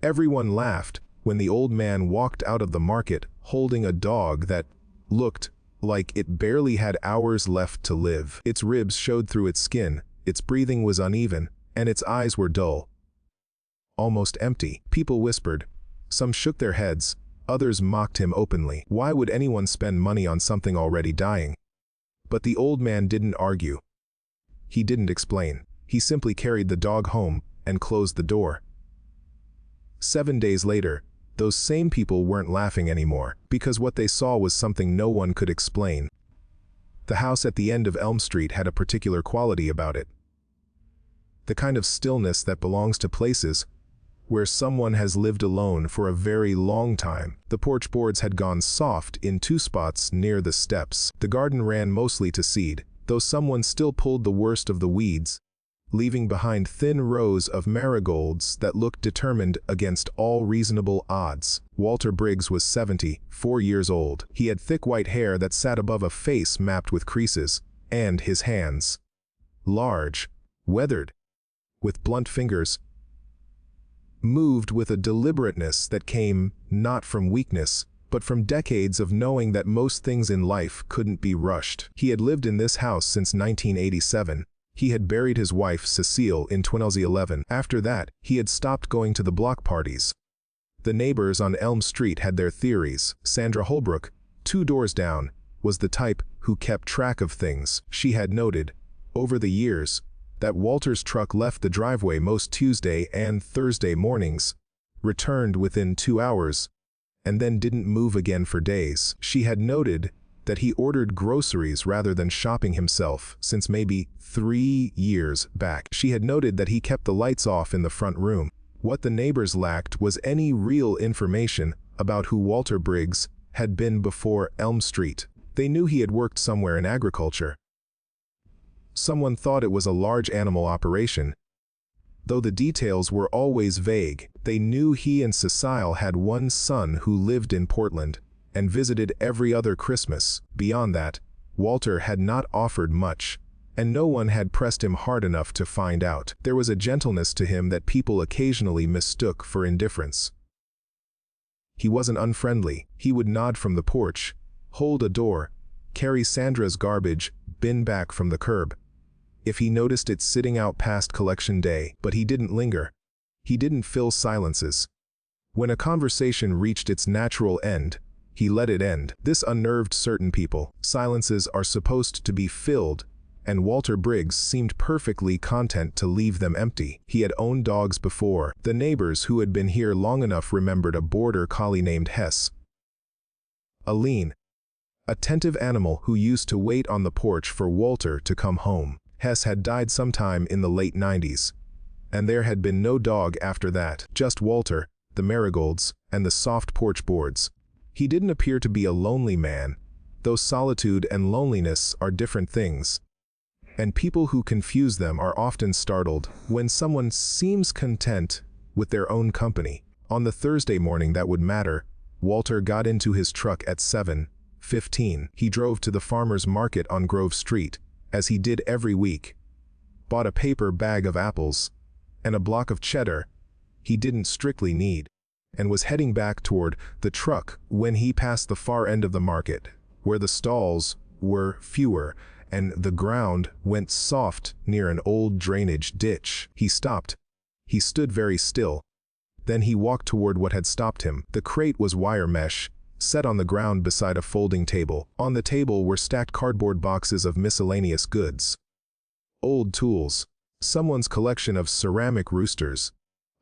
Everyone laughed when the old man walked out of the market holding a dog that looked like it barely had hours left to live. Its ribs showed through its skin, its breathing was uneven, and its eyes were dull, almost empty. People whispered. Some shook their heads, others mocked him openly. Why would anyone spend money on something already dying? But the old man didn't argue. He didn't explain. He simply carried the dog home and closed the door. 7 days later, those same people weren't laughing anymore, because what they saw was something no one could explain. The house at the end of Elm Street had a particular quality about it. The kind of stillness that belongs to places where someone has lived alone for a very long time. The porch boards had gone soft in 2 spots near the steps. The garden ran mostly to seed, though someone still pulled the worst of the weeds, leaving behind thin rows of marigolds that looked determined against all reasonable odds. Walter Briggs was 74 years old. He had thick white hair that sat above a face mapped with creases, and his hands, large, weathered, with blunt fingers, moved with a deliberateness that came not from weakness, but from decades of knowing that most things in life couldn't be rushed. He had lived in this house since 1987. He had buried his wife, Cecile, in 2011. After that, he had stopped going to the block parties. The neighbors on Elm Street had their theories. Sandra Holbrook, 2 doors down, was the type who kept track of things. She had noted, over the years, that Walter's truck left the driveway most Tuesday and Thursday mornings, returned within 2 hours, and then didn't move again for days. She had noted that he ordered groceries rather than shopping himself since maybe 3 years back. She had noted that he kept the lights off in the front room. What the neighbors lacked was any real information about who Walter Briggs had been before Elm Street. They knew he had worked somewhere in agriculture. Someone thought it was a large animal operation. Though the details were always vague, they knew he and Cecile had one son who lived in Portland and visited every other Christmas. Beyond that, Walter had not offered much, and no one had pressed him hard enough to find out. There was a gentleness to him that people occasionally mistook for indifference. He wasn't unfriendly. He would nod from the porch, hold a door, carry Sandra's garbage bin back from the curb, if he noticed it sitting out past collection day. But he didn't linger. He didn't fill silences. When a conversation reached its natural end, he let it end. This unnerved certain people. Silences are supposed to be filled, and Walter Briggs seemed perfectly content to leave them empty. He had owned dogs before. The neighbors who had been here long enough remembered a border collie named Hess. A lean, attentive animal who used to wait on the porch for Walter to come home. Hess had died sometime in the late 90s, and there had been no dog after that. Just Walter, the marigolds, and the soft porch boards. He didn't appear to be a lonely man, though solitude and loneliness are different things, and people who confuse them are often startled when someone seems content with their own company. On the Thursday morning that would matter, Walter got into his truck at 7:15. He drove to the farmer's market on Grove Street, as he did every week, bought a paper bag of apples and a block of cheddar he didn't strictly need, and was heading back toward the truck when he passed the far end of the market, where the stalls were fewer and the ground went soft near an old drainage ditch. He stopped. He stood very still. Then he walked toward what had stopped him. The crate was wire mesh, set on the ground beside a folding table. On the table were stacked cardboard boxes of miscellaneous goods. Old tools, someone's collection of ceramic roosters,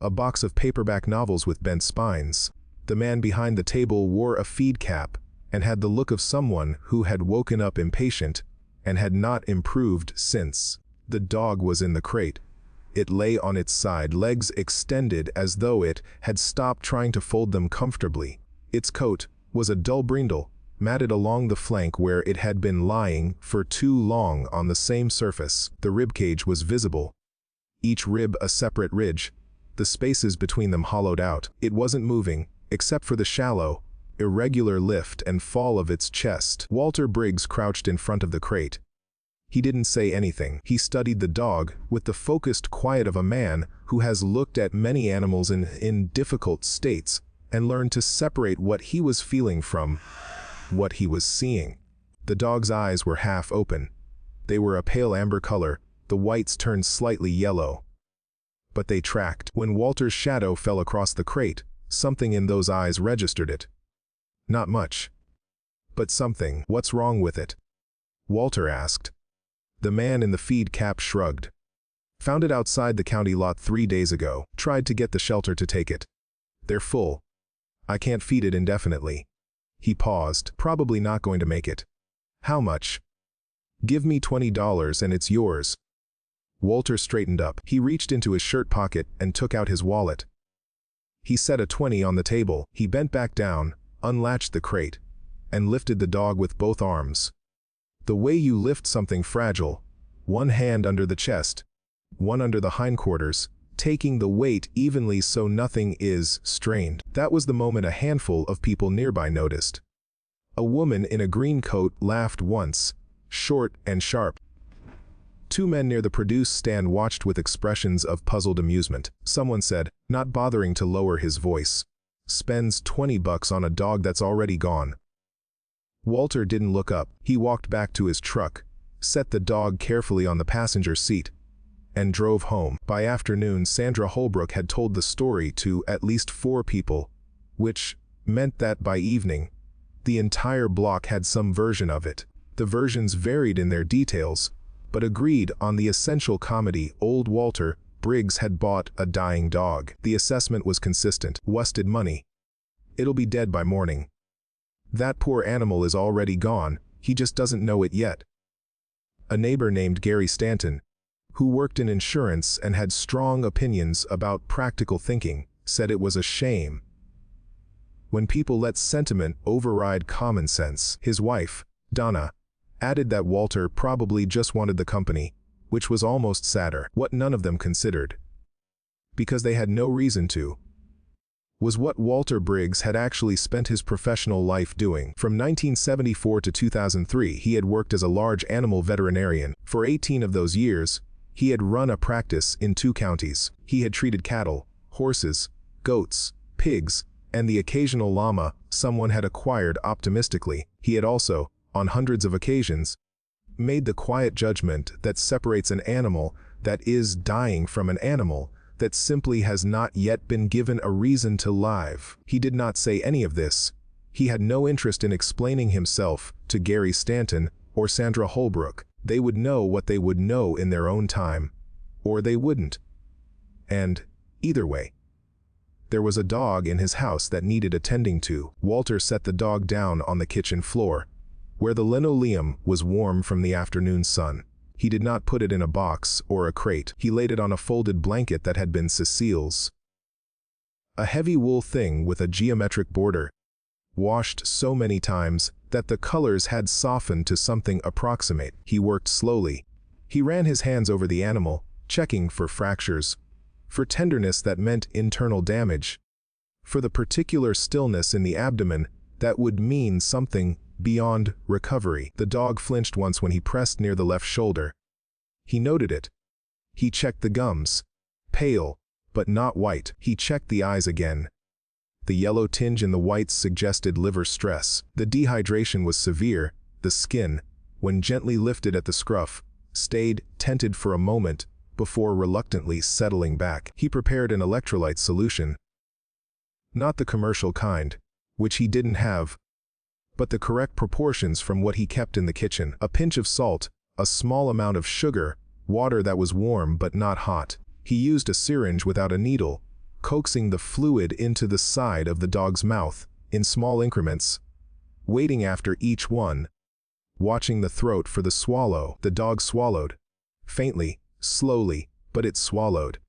a box of paperback novels with bent spines. The man behind the table wore a feed cap and had the look of someone who had woken up impatient and had not improved since. The dog was in the crate. It lay on its side, legs extended as though it had stopped trying to fold them comfortably. Its coat was a dull brindle, matted along the flank where it had been lying for too long on the same surface. The ribcage was visible, each rib a separate ridge, the spaces between them hollowed out. It wasn't moving, except for the shallow, irregular lift and fall of its chest. Walter Briggs crouched in front of the crate. He didn't say anything. He studied the dog with the focused quiet of a man who has looked at many animals in difficult states and learned to separate what he was feeling from what he was seeing. The dog's eyes were half open. They were a pale amber color, the whites turned slightly yellow. But they tracked. When Walter's shadow fell across the crate, something in those eyes registered it. Not much, but something. What's wrong with it? Walter asked. The man in the feed cap shrugged. Found it outside the county lot 3 days ago. Tried to get the shelter to take it. They're full. I can't feed it indefinitely. He paused. Probably not going to make it. How much? Give me $20 and it's yours. Walter straightened up. He reached into his shirt pocket and took out his wallet. He set a 20 on the table. He bent back down, unlatched the crate, and lifted the dog with both arms. The way you lift something fragile, one hand under the chest, one under the hindquarters, taking the weight evenly so nothing is strained. That was the moment a handful of people nearby noticed. A woman in a green coat laughed once, short and sharp. 2 men near the produce stand watched with expressions of puzzled amusement. Someone said, not bothering to lower his voice, "Spends $20 on a dog that's already gone." Walter didn't look up. He walked back to his truck, set the dog carefully on the passenger seat, and drove home. By afternoon, Sandra Holbrook had told the story to at least 4 people, which meant that by evening, the entire block had some version of it. The versions varied in their details, but agreed on the essential comedy. Old Walter Briggs had bought a dying dog. The assessment was consistent. Wasted money. It'll be dead by morning. That poor animal is already gone, he just doesn't know it yet. A neighbor named Gary Stanton, who worked in insurance and had strong opinions about practical thinking, said it was a shame when people let sentiment override common sense. His wife, Donna, added that Walter probably just wanted the company, which was almost sadder. What none of them considered, because they had no reason to, was what Walter Briggs had actually spent his professional life doing. From 1974 to 2003, he had worked as a large animal veterinarian. For 18 of those years, he had run a practice in 2 counties. He had treated cattle, horses, goats, pigs, and the occasional llama someone had acquired optimistically. He had also, on hundreds of occasions, made the quiet judgment that separates an animal that is dying from an animal that simply has not yet been given a reason to live. He did not say any of this. He had no interest in explaining himself to Gary Stanton or Sandra Holbrook. They would know what they would know in their own time, or they wouldn't. And, either way, there was a dog in his house that needed attending to. Walter set the dog down on the kitchen floor, where the linoleum was warm from the afternoon sun. He did not put it in a box or a crate. He laid it on a folded blanket that had been Cecile's. A heavy wool thing with a geometric border, washed so many times that the colors had softened to something approximate. He worked slowly. He ran his hands over the animal, checking for fractures, for tenderness that meant internal damage, for the particular stillness in the abdomen that would mean something beyond recovery. The dog flinched once when he pressed near the left shoulder. He noted it. He checked the gums. Pale, but not white. He checked the eyes again. The yellow tinge in the whites suggested liver stress. The dehydration was severe. The skin, when gently lifted at the scruff, stayed tented for a moment before reluctantly settling back. He prepared an electrolyte solution. Not the commercial kind, which he didn't have, but the correct proportions from what he kept in the kitchen. A pinch of salt, a small amount of sugar, water that was warm but not hot. He used a syringe without a needle, coaxing the fluid into the side of the dog's mouth, in small increments, waiting after each one, watching the throat for the swallow. The dog swallowed. Faintly, slowly, but it swallowed.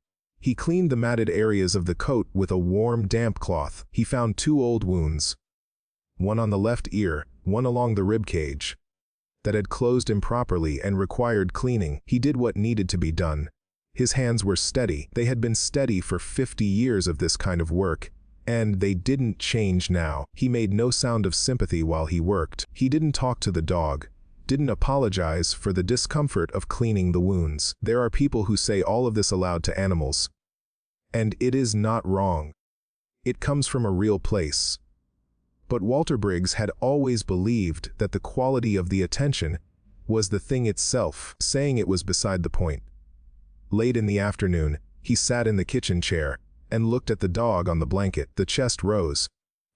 He cleaned the matted areas of the coat with a warm, damp cloth. He found 2 old wounds, one on the left ear, one along the rib cage, that had closed improperly and required cleaning. He did what needed to be done. His hands were steady. They had been steady for 50 years of this kind of work, and they didn't change now. He made no sound of sympathy while he worked. He didn't talk to the dog, didn't apologize for the discomfort of cleaning the wounds. There are people who say all of this aloud to animals. And it is not wrong. It comes from a real place. But Walter Briggs had always believed that the quality of the attention was the thing itself, saying it was beside the point. Late in the afternoon, he sat in the kitchen chair and looked at the dog on the blanket. The chest rose,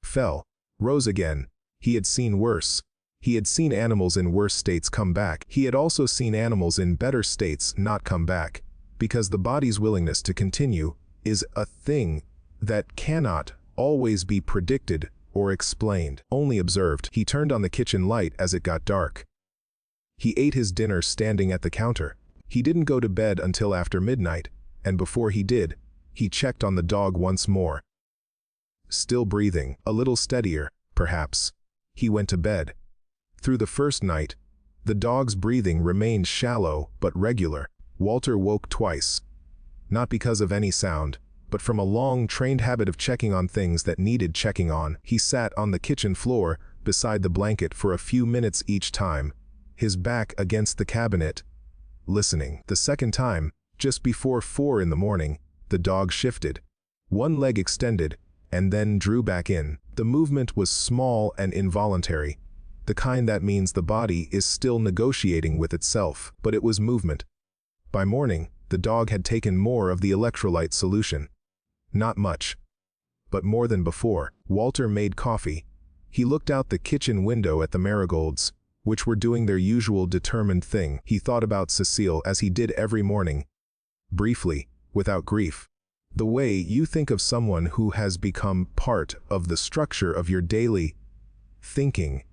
fell, rose again. He had seen worse. He had seen animals in worse states come back. He had also seen animals in better states not come back, because the body's willingness to continue is a thing that cannot always be predicted or explained, only observed. He turned on the kitchen light as it got dark. He ate his dinner standing at the counter. He didn't go to bed until after midnight, and before he did, he checked on the dog once more. Still breathing, a little steadier, perhaps, he went to bed. Through the first night, the dog's breathing remained shallow but regular. Walter woke twice, not because of any sound, but from a long trained habit of checking on things that needed checking on. He sat on the kitchen floor beside the blanket for a few minutes each time, his back against the cabinet, listening. The second time, just before 4 in the morning, the dog shifted. One leg extended, and then drew back in. The movement was small and involuntary, the kind that means the body is still negotiating with itself, but it was movement. By morning, the dog had taken more of the electrolyte solution. Not much, but more than before. Walter made coffee. He looked out the kitchen window at the marigolds, which were doing their usual determined thing. He thought about Cecile as he did every morning. Briefly, without grief. The way you think of someone who has become part of the structure of your daily thinking,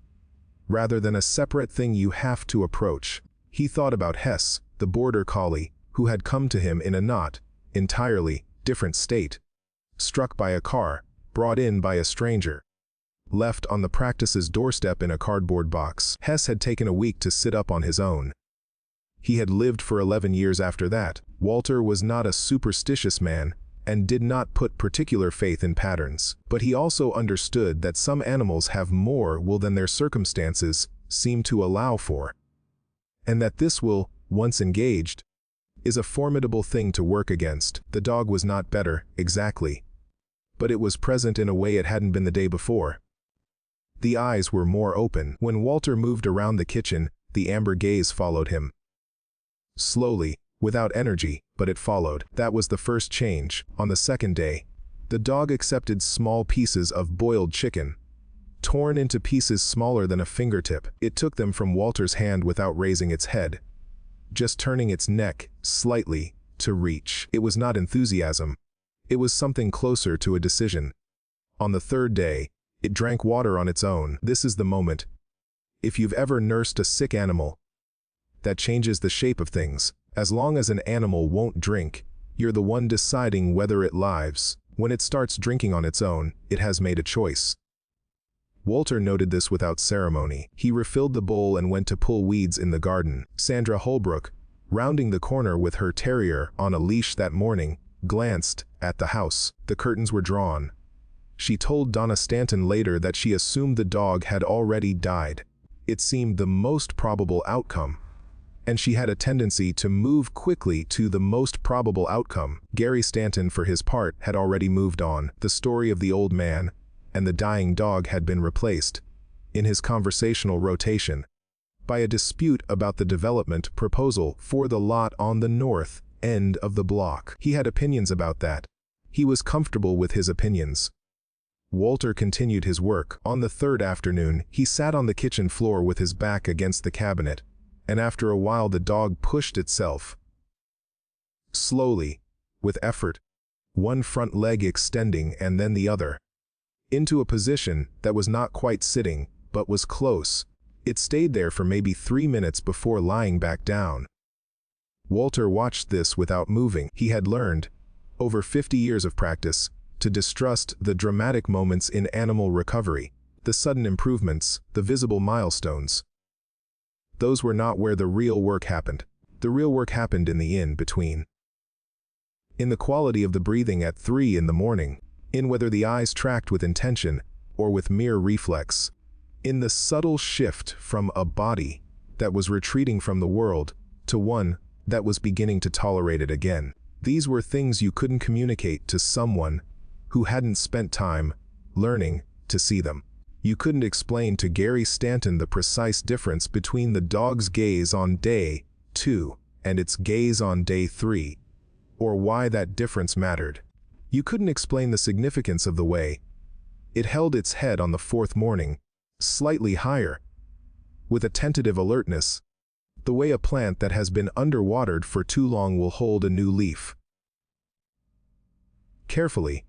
rather than a separate thing you have to approach. He thought about Hess, the border collie, who had come to him in a not entirely different state. Struck by a car, brought in by a stranger. Left on the practice's doorstep in a cardboard box. Hess had taken a week to sit up on his own. He had lived for 11 years after that. Walter was not a superstitious man, and did not put particular faith in patterns. But he also understood that some animals have more will than their circumstances seem to allow for. And that this will, once engaged, is a formidable thing to work against. The dog was not better, exactly. But it was present in a way it hadn't been the day before. The eyes were more open. When Walter moved around the kitchen, the amber gaze followed him. Slowly, without energy, but it followed. That was the first change. On the second day, the dog accepted small pieces of boiled chicken, torn into pieces smaller than a fingertip. It took them from Walter's hand without raising its head, just turning its neck slightly to reach. It was not enthusiasm. It was something closer to a decision. On the third day, it drank water on its own. This is the moment. If you've ever nursed a sick animal, that changes the shape of things. As long as an animal won't drink, you're the one deciding whether it lives. When it starts drinking on its own, it has made a choice. Walter noted this without ceremony. He refilled the bowl and went to pull weeds in the garden. Sandra Holbrook, rounding the corner with her terrier on a leash that morning, glanced at the house. The curtains were drawn. She told Donna Stanton later that she assumed the dog had already died. It seemed the most probable outcome, and she had a tendency to move quickly to the most probable outcome. Gary Stanton, for his part, had already moved on. The story of the old man and the dying dog had been replaced, in his conversational rotation, by a dispute about the development proposal for the lot on the north end of the block. He had opinions about that. He was comfortable with his opinions. Walter continued his work. On the third afternoon, he sat on the kitchen floor with his back against the cabinet, and after a while the dog pushed itself. Slowly, with effort, one front leg extending and then the other, into a position that was not quite sitting, but was close. It stayed there for maybe 3 minutes before lying back down. Walter watched this without moving. He had learned, over 50 years of practice, to distrust the dramatic moments in animal recovery, the sudden improvements, the visible milestones. Those were not where the real work happened. The real work happened in the in-between. In the quality of the breathing at 3 in the morning, in whether the eyes tracked with intention or with mere reflex, in the subtle shift from a body that was retreating from the world, to one that was beginning to tolerate it again. These were things you couldn't communicate to someone who hadn't spent time learning to see them. You couldn't explain to Gary Stanton the precise difference between the dog's gaze on day 2 and its gaze on day 3, or why that difference mattered. You couldn't explain the significance of the way it held its head on the 4th morning, slightly higher, with a tentative alertness, the way a plant that has been underwatered for too long will hold a new leaf. Carefully,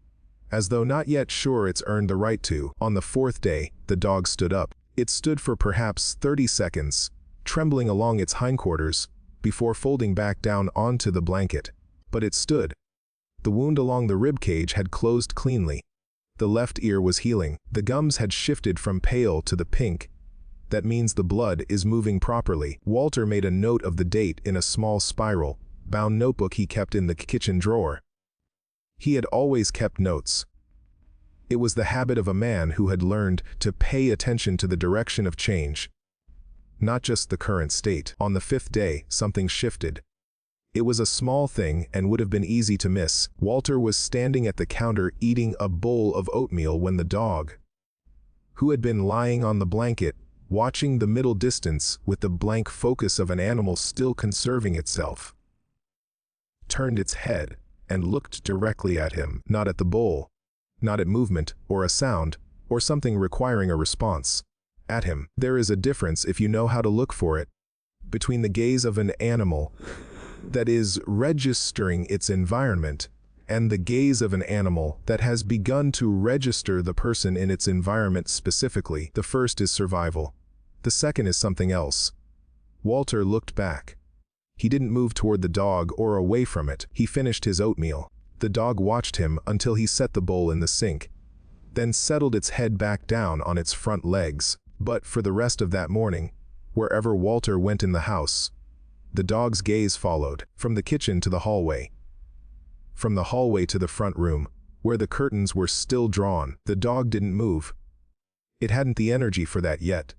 as though not yet sure it's earned the right to, on the 4th day, the dog stood up. It stood for perhaps 30 seconds, trembling along its hindquarters, before folding back down onto the blanket. But it stood. The wound along the rib cage had closed cleanly. The left ear was healing. The gums had shifted from pale to the pink. That means the blood is moving properly. Walter made a note of the date in a small spiral, bound notebook he kept in the kitchen drawer. He had always kept notes. It was the habit of a man who had learned to pay attention to the direction of change, not just the current state. On the 5th day, something shifted. It was a small thing and would have been easy to miss. Walter was standing at the counter eating a bowl of oatmeal when the dog, who had been lying on the blanket, watching the middle distance with the blank focus of an animal still conserving itself, turned its head and looked directly at him, not at the bowl, not at movement or a sound or something requiring a response. At him. There is a difference, if you know how to look for it, between the gaze of an animal that is registering its environment and the gaze of an animal that has begun to register the person in its environment specifically. The first is survival. The second is something else. Walter looked back. He didn't move toward the dog or away from it. He finished his oatmeal. The dog watched him until he set the bowl in the sink, then settled its head back down on its front legs. But for the rest of that morning, wherever Walter went in the house, the dog's gaze followed, from the kitchen to the hallway, from the hallway to the front room, where the curtains were still drawn. The dog didn't move. It hadn't the energy for that yet.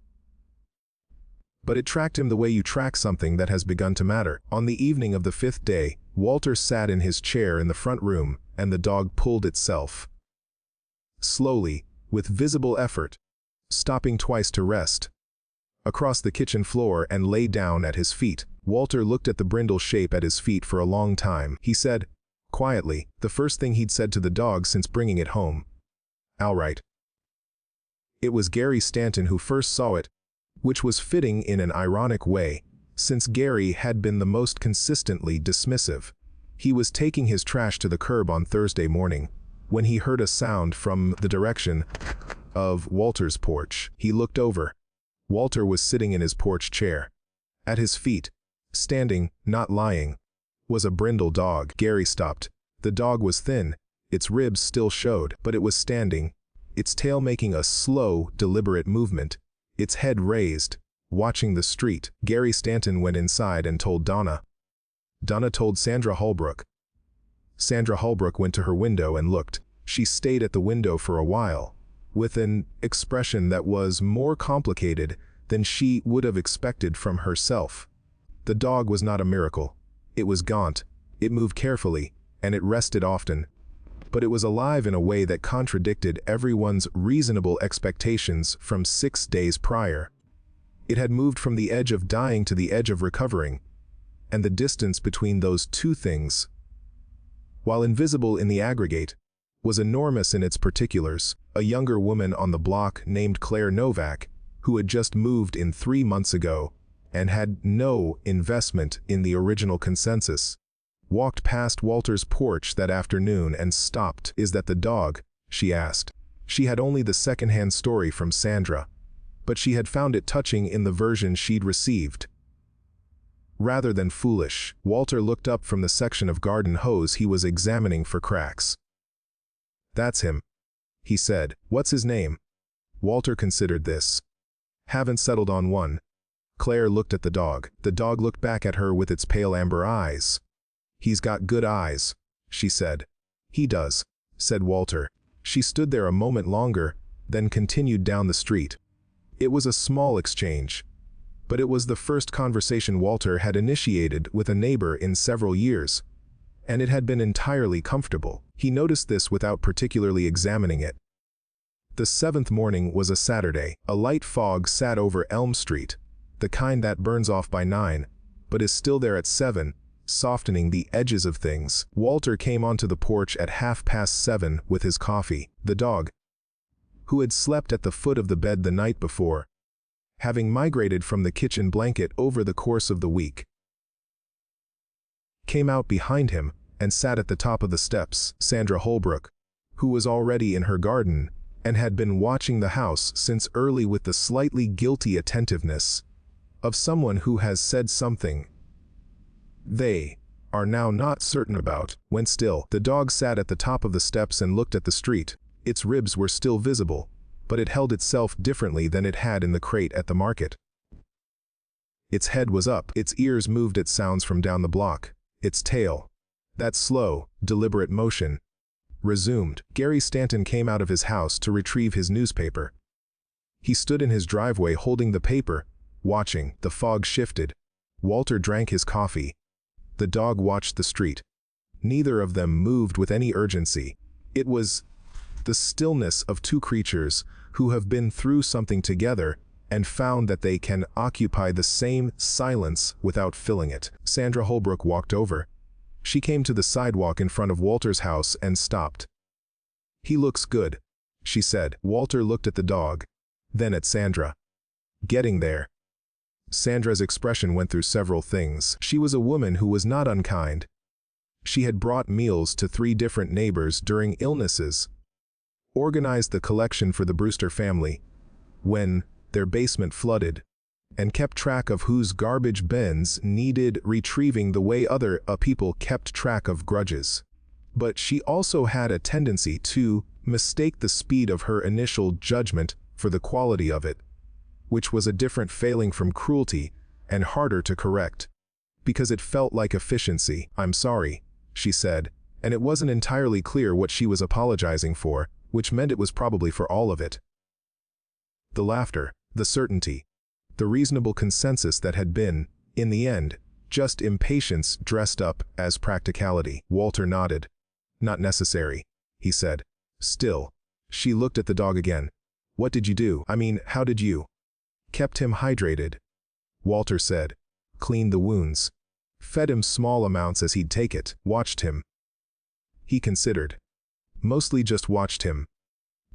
But it tracked him the way you track something that has begun to matter. On the evening of the 5th day, Walter sat in his chair in the front room, and the dog pulled itself. Slowly, with visible effort, stopping twice to rest, across the kitchen floor and lay down at his feet. Walter looked at the brindle shape at his feet for a long time. He said, quietly, the first thing he'd said to the dog since bringing it home, "All right." It was Gary Stanton who first saw it, which was fitting in an ironic way, since Gary had been the most consistently dismissive. He was taking his trash to the curb on Thursday morning, when he heard a sound from the direction of Walter's porch. He looked over. Walter was sitting in his porch chair. At his feet, standing, not lying, was a brindle dog. Gary stopped. The dog was thin, its ribs still showed, but it was standing, its tail making a slow, deliberate movement, its head raised, watching the street. Gary Stanton went inside and told Donna. Donna told Sandra Holbrook. Sandra Holbrook went to her window and looked. She stayed at the window for a while, with an expression that was more complicated than she would have expected from herself. The dog was not a miracle. It was gaunt, it moved carefully, and it rested often. But it was alive in a way that contradicted everyone's reasonable expectations from 6 days prior. It had moved from the edge of dying to the edge of recovering, and the distance between those two things, while invisible in the aggregate, was enormous in its particulars. A younger woman on the block named Claire Novak, who had just moved in 3 months ago and had no investment in the original consensus, walked past Walter's porch that afternoon and stopped. "Is that the dog?" she asked. She had only the second-hand story from Sandra, but she had found it touching in the version she'd received. Rather than foolish, Walter looked up from the section of garden hose he was examining for cracks. "That's him," he said. "What's his name?" Walter considered this. "Haven't settled on one." Claire looked at the dog. The dog looked back at her with its pale amber eyes. "He's got good eyes," she said. "He does," said Walter. She stood there a moment longer, then continued down the street. It was a small exchange, But it was the first conversation Walter had initiated with a neighbor in several years, and it had been entirely comfortable. He noticed this without particularly examining it. The 7th morning was a Saturday. A light fog sat over Elm Street, the kind that burns off by 9, but is still there at 7, softening the edges of things. Walter came onto the porch at 7:30 with his coffee. The dog, who had slept at the foot of the bed the night before, having migrated from the kitchen blanket over the course of the week, came out behind him and sat at the top of the steps. Sandra Holbrook, who was already in her garden and had been watching the house since early with the slightly guilty attentiveness of someone who has said something they are now not certain about, went still. The dog sat at the top of the steps and looked at the street. Its ribs were still visible, but it held itself differently than it had in the crate at the market. Its head was up, its ears moved at sounds from down the block. Its tail, that slow, deliberate motion, resumed. Gary Stanton came out of his house to retrieve his newspaper. He stood in his driveway holding the paper, watching. The fog shifted. Walter drank his coffee. The dog watched the street. Neither of them moved with any urgency. It was the stillness of two creatures who have been through something together and found that they can occupy the same silence without filling it. Sandra Holbrook walked over. She came to the sidewalk in front of Walter's house and stopped. "He looks good," she said. Walter looked at the dog, then at Sandra. "Getting there." Sandra's expression went through several things. She was a woman who was not unkind. She had brought meals to 3 different neighbors during illnesses, organized the collection for the Brewster family when their basement flooded, and kept track of whose garbage bins needed retrieving the way other people kept track of grudges. But she also had a tendency to mistake the speed of her initial judgment for the quality of it, which was a different failing from cruelty and harder to correct, because it felt like efficiency. "I'm sorry," she said, and it wasn't entirely clear what she was apologizing for, which meant it was probably for all of it. The laughter, the certainty, the reasonable consensus that had been, in the end, just impatience dressed up as practicality. Walter nodded. "Not necessary," he said. Still, she looked at the dog again. "What did you do? I mean, how did you?" "Kept him hydrated," Walter said. "Cleaned the wounds. Fed him small amounts as he'd take it. Watched him." He considered. "Mostly just watched him."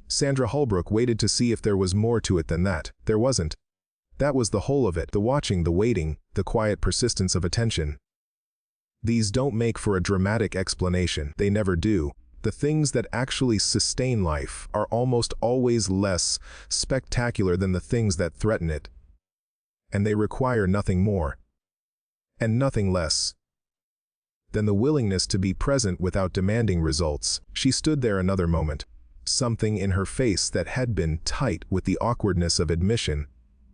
Sandra Holbrook waited to see if there was more to it than that. There wasn't. That was the whole of it. The watching, the waiting, the quiet persistence of attention. These don't make for a dramatic explanation. They never do. The things that actually sustain life are almost always less spectacular than the things that threaten it. And they require nothing more, and nothing less, than the willingness to be present without demanding results. She stood there another moment. Something in her face that had been tight with the awkwardness of admission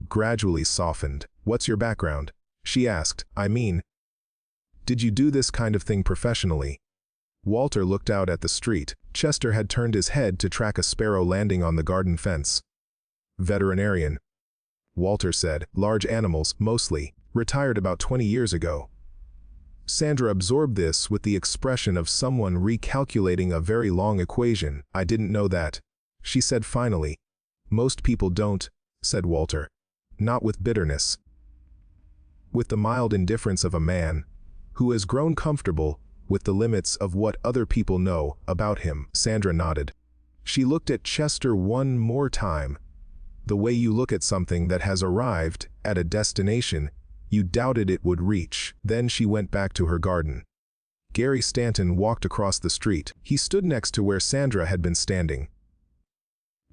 gradually softened. "What's your background?" she asked. "I mean, did you do this kind of thing professionally?" Walter looked out at the street. Chester had turned his head to track a sparrow landing on the garden fence. "Veterinarian," Walter said. "Large animals, mostly. Retired about 20 years ago." Sandra absorbed this with the expression of someone recalculating a very long equation. "I didn't know that," she said finally. "Most people don't," said Walter. "Not with bitterness. With the mild indifference of a man who has grown comfortable with the limits of what other people know about him." Sandra nodded. She looked at Chester one more time. The way you look at something that has arrived at a destination you doubted it would reach. Then she went back to her garden. Gary Stanton walked across the street. He stood next to where Sandra had been standing.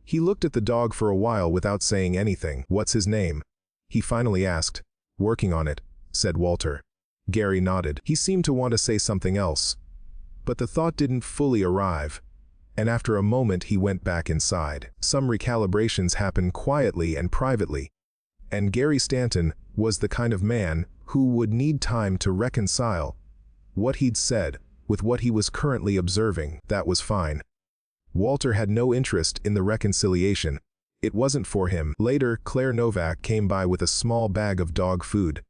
He looked at the dog for a while without saying anything. "What's his name?" he finally asked. "Working on it," said Walter. Gary nodded. He seemed to want to say something else, but the thought didn't fully arrive, and after a moment he went back inside. Some recalibrations happen quietly and privately, and Gary Stanton was the kind of man who would need time to reconcile what he'd said with what he was currently observing. That was fine. Walter had no interest in the reconciliation. It wasn't for him. Later, Claire Novak came by with a small bag of dog food.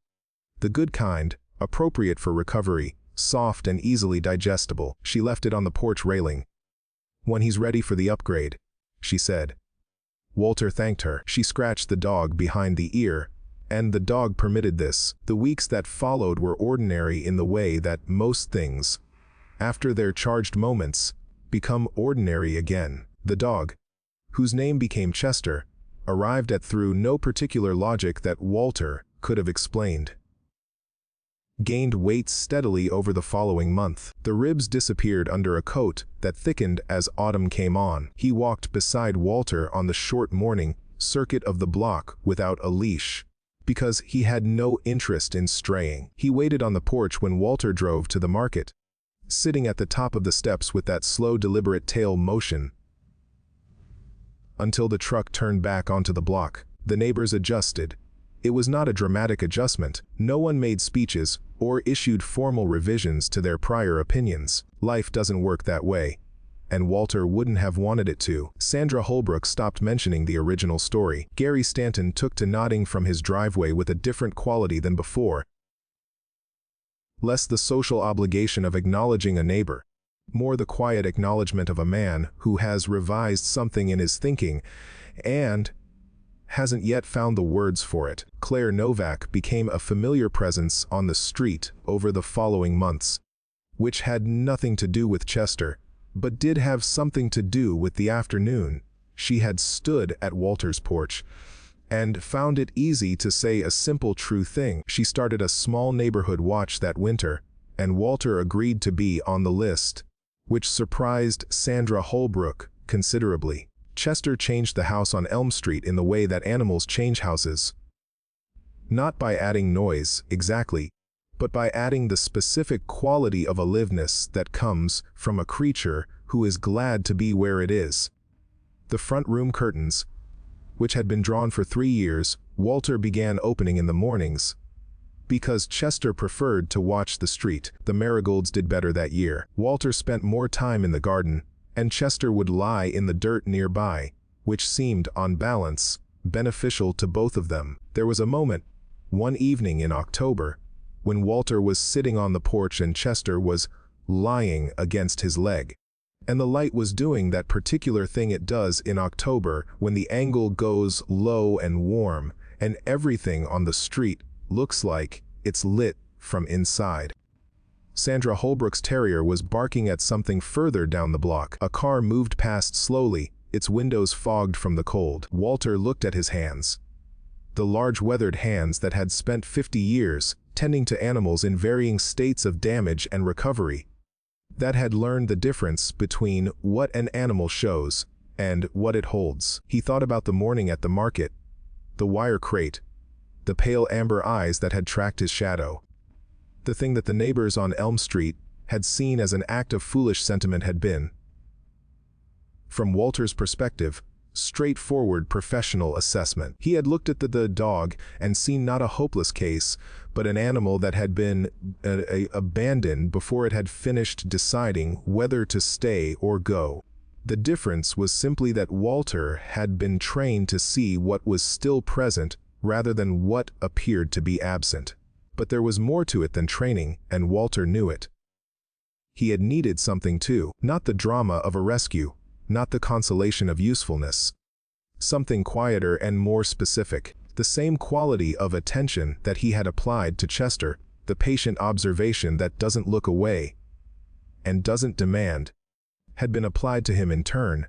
The good kind, appropriate for recovery, soft and easily digestible. She left it on the porch railing. "When he's ready for the upgrade," she said. Walter thanked her. She scratched the dog behind the ear, and the dog permitted this. The weeks that followed were ordinary in the way that most things, after their charged moments, become ordinary again. The dog, whose name became Chester, arrived at through no particular logic that Walter could have explained. Gained weight steadily over the following month. The ribs disappeared under a coat that thickened as autumn came on. He walked beside Walter on the short morning circuit of the block without a leash, because he had no interest in straying. He waited on the porch when Walter drove to the market, sitting at the top of the steps with that slow, deliberate tail motion, until the truck turned back onto the block. The neighbors adjusted. It was not a dramatic adjustment. No one made speeches or issued formal revisions to their prior opinions. Life doesn't work that way, and Walter wouldn't have wanted it to. Sandra Holbrook stopped mentioning the original story. Gary Stanton took to nodding from his driveway with a different quality than before. Less the social obligation of acknowledging a neighbor, more the quiet acknowledgement of a man who has revised something in his thinking and hasn't yet found the words for it. Claire Novak became a familiar presence on the street over the following months, which had nothing to do with Chester, but did have something to do with the afternoon she had stood at Walter's porch and found it easy to say a simple true thing. She started a small neighborhood watch that winter, and Walter agreed to be on the list, which surprised Sandra Holbrook considerably. Chester changed the house on Elm Street in the way that animals change houses. Not by adding noise, exactly, but by adding the specific quality of aliveness that comes from a creature who is glad to be where it is. The front room curtains, which had been drawn for 3 years, Walter began opening in the mornings, because Chester preferred to watch the street. The marigolds did better that year. Walter spent more time in the garden, and Chester would lie in the dirt nearby, which seemed, on balance, beneficial to both of them. There was a moment, one evening in October, when Walter was sitting on the porch and Chester was lying against his leg, and the light was doing that particular thing it does in October when the angle goes low and warm, and everything on the street looks like it's lit from inside. Sandra Holbrook's terrier was barking at something further down the block. A car moved past slowly, its windows fogged from the cold. Walter looked at his hands. The large weathered hands that had spent 50 years tending to animals in varying states of damage and recovery, that had learned the difference between what an animal shows and what it holds. He thought about the morning at the market, the wire crate, the pale amber eyes that had tracked his shadow. The thing that the neighbors on Elm Street had seen as an act of foolish sentiment had been, from Walter's perspective, straightforward professional assessment. He had looked at the dog and seen not a hopeless case, but an animal that had been abandoned before it had finished deciding whether to stay or go. The difference was simply that Walter had been trained to see what was still present rather than what appeared to be absent. But there was more to it than training, and Walter knew it. He had needed something too, not the drama of a rescue, not the consolation of usefulness. Something quieter and more specific, the same quality of attention that he had applied to Chester, the patient observation that doesn't look away and doesn't demand, had been applied to him in turn,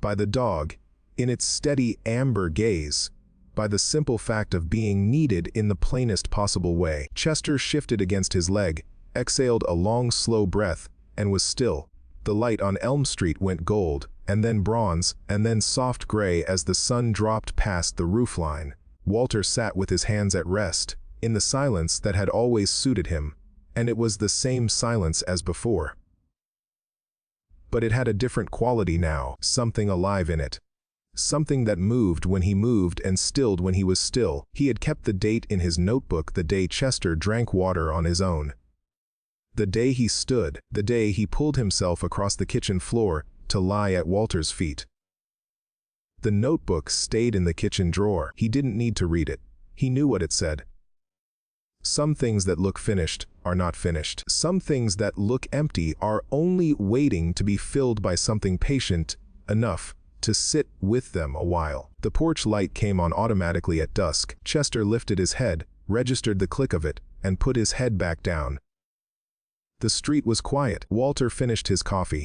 by the dog, in its steady amber gaze, by the simple fact of being needed in the plainest possible way. Chester shifted against his leg, exhaled a long, slow breath, and was still. The light on Elm Street went gold, and then bronze, and then soft gray as the sun dropped past the roofline. Walter sat with his hands at rest, in the silence that had always suited him, and it was the same silence as before. But it had a different quality now, something alive in it. Something that moved when he moved and stilled when he was still. He had kept the date in his notebook the day Chester drank water on his own. The day he stood, the day he pulled himself across the kitchen floor to lie at Walter's feet. The notebook stayed in the kitchen drawer. He didn't need to read it. He knew what it said. Some things that look finished are not finished. Some things that look empty are only waiting to be filled by something patient enough to sit with them a while. The porch light came on automatically at dusk. Chester lifted his head, registered the click of it, and put his head back down. The street was quiet. Walter finished his coffee.